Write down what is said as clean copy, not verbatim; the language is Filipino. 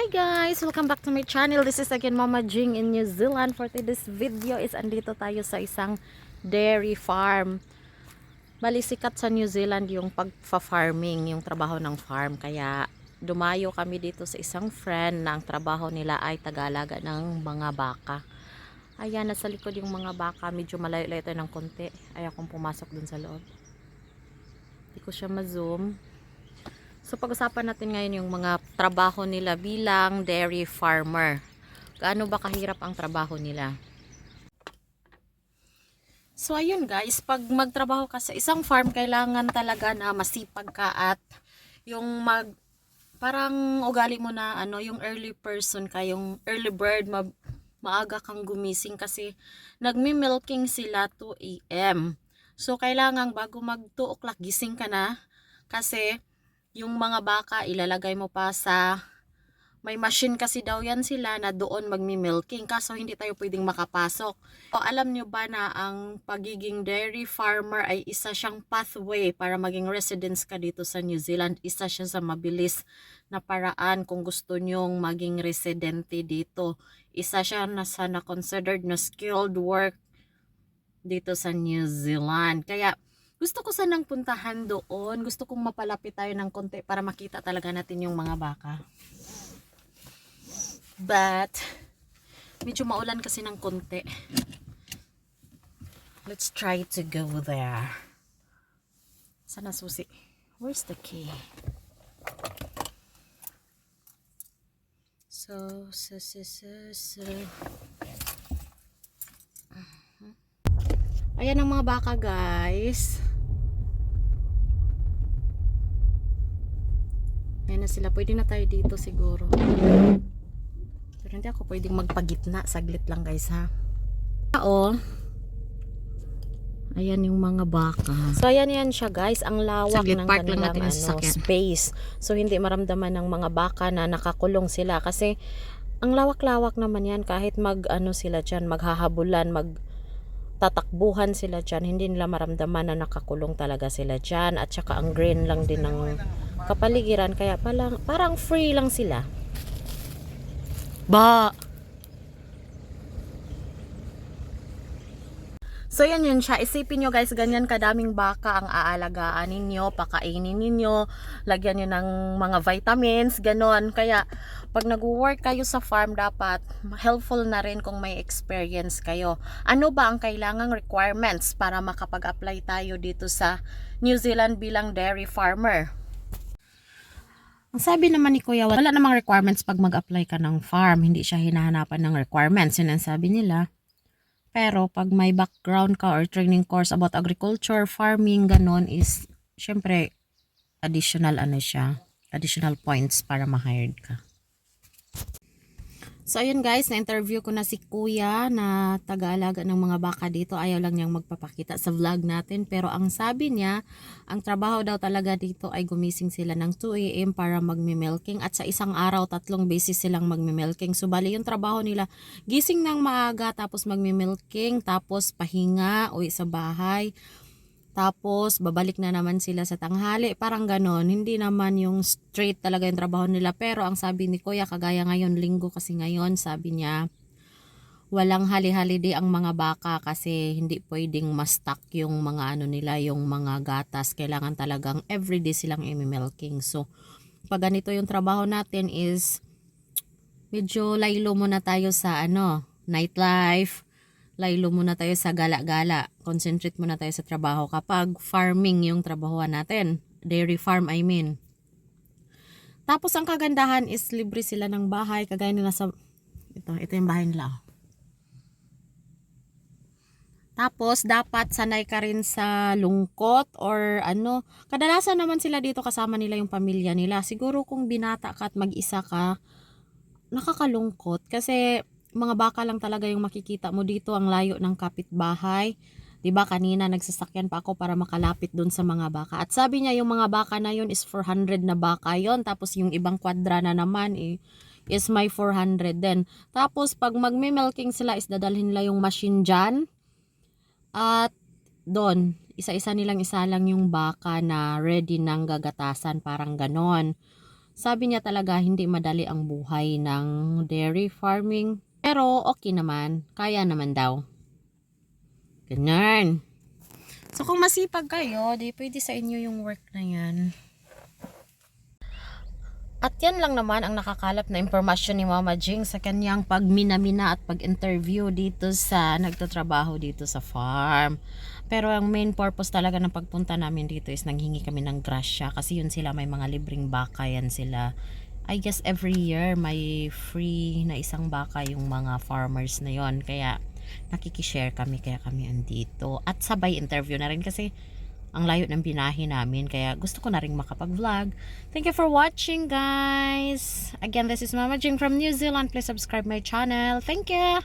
Hi guys! Welcome back to my channel. This is again Mama Jing in New Zealand. For today's video is andito tayo sa isang dairy farm. Bali sikat sa New Zealand yung pagfa-farming, yung trabaho ng farm. Kaya dumayo kami dito sa isang friend na ang trabaho nila ay tagalaga ng mga baka. Ayan, nasa likod yung mga baka. Medyo malayo-layo tayo ng konti. Ayaw kong pumasok dun sa loob. Hindi ko siya ma-zoom. So pag-usapan natin ngayon yung mga trabaho nila bilang dairy farmer. Gaano ba kahirap ang trabaho nila? So ayun guys, pag magtrabaho ka sa isang farm, kailangan talaga na masipag ka at yung parang ugali mo na yung early person ka, yung early bird, maaga kang gumising kasi nagmi-milking sila 2 AM. So kailangan bago mag 2 o'clock gising ka na kasi yung mga baka ilalagay mo pa sa may machine kasi daw yan sila na doon magmi-milking, kaso hindi tayo pwedeng makapasok. O alam nyo ba na ang pagiging dairy farmer ay isa siyang pathway para maging residence ka dito sa New Zealand? Isa siya sa mabilis na paraan kung gusto nyong maging residente dito. Isa siya na considered na skilled work dito sa New Zealand. Kaya gusto ko sanang puntahan doon. Gusto kong mapalapit tayo ng konti para makita talaga natin yung mga baka. But medyo maulan kasi ng konti. Let's try to go there. Sana susi. Where's the key? So. Ayan ang mga baka guys. Ayan na sila. Pwede na tayo dito siguro. Pero hindi ako pwedeng magpagitna. Saglit lang guys ha. Oo. Ayan yung mga baka. So ayan yan siya guys. Ang lawak ng kanilang space. So hindi maramdaman ng mga baka na nakakulong sila. Kasi ang lawak-lawak naman yan. Kahit sila dyan. Maghahabulan. Tatakbuhan sila dyan, hindi nila maramdaman na nakakulong talaga sila dyan. At saka ang green lang din ng kapaligiran, kaya parang free lang sila. So yan yun siya. Isipin nyo guys, ganyan kadaming baka ang aalagaan ninyo, pakainin ninyo, lagyan nyo ng mga vitamins, ganon. Kaya pag nag-work kayo sa farm, dapat helpful na rin kung may experience kayo. Ano ba ang kailangang requirements para makapag-apply tayo dito sa New Zealand bilang dairy farmer? Ang sabi naman ni Kuya, wala namang requirements pag mag-apply ka ng farm. Hindi siya hinahanapan ng requirements. Yun ang sabi nila. Pero pag may background ka or training course about agriculture, farming, ganon is syempre additional additional points para ma-hired ka. So ayun guys, na-interview ko na si Kuya na taga-alaga ng mga baka dito. Ayaw lang niyang magpapakita sa vlog natin. Pero ang sabi niya, ang trabaho daw talaga dito ay gumising sila ng 2 AM para magmi-milking. At sa isang araw, 3 beses silang magmi-milking. So bali yung trabaho nila, gising ng maaga, tapos magmi-milking, tapos pahinga, uwi sa bahay. Tapos, babalik na naman sila sa tanghali. Parang ganon. Hindi naman yung straight talaga yung trabaho nila. Pero ang sabi ni Kuya, kagaya ngayon, linggo kasi ngayon, sabi niya, walang hali-holiday ang mga baka kasi hindi pwedeng ma-stock yung mga nila, yung mga gatas. Kailangan talagang everyday silang i-milking. So, pag ganito yung trabaho natin is, medyo laylo muna tayo sa nightlife. Laylo muna tayo sa gala-gala. Concentrate muna tayo sa trabaho kapag farming yung trabahoan natin. Dairy farm, I mean. Tapos ang kagandahan is libre sila ng bahay. Kagaya nila sa ito yung bahay nila. Tapos dapat sanay ka rin sa lungkot or kadalasan naman sila dito kasama nila yung pamilya nila. Siguro kung binata ka at mag-isa ka, nakakalungkot kasi mga baka lang talaga yung makikita mo dito, ang layo ng kapitbahay. 'Di ba kanina nagsasakyan pa ako para makalapit doon sa mga baka. At sabi niya yung mga baka na yun is 400 na baka yon. Tapos yung ibang kwadra na naman is may 400 din. Tapos pag magme-milking sila is dadalhin nila yung machine dyan. At doon, isa-isa nilang isa lang yung baka na ready ng gagatasan, parang ganon. Sabi niya talaga hindi madali ang buhay ng dairy farming. Pero okay naman, kaya naman daw. Ganyan. So kung masipag kayo, di pwede sa inyo yung work na yan. At yan lang naman ang nakakalap na impormasyon ni Mama Jing sa kanyang pagminamina at pag-interview dito sa nagtatrabaho dito sa farm. Pero ang main purpose talaga ng pagpunta namin dito is nanghingi kami ng grasya kasi yun sila may mga libreng baka yan sila. I guess every year may free na isang baka yung mga farmers na yon. Kaya nakikishare kami kaya kami andito. At sabay interview na rin kasi ang layo ng binahe namin kaya gusto ko na rin makapag-vlog. Thank you for watching, guys. Again, this is Mama Jing from New Zealand. Please subscribe my channel. Thank you.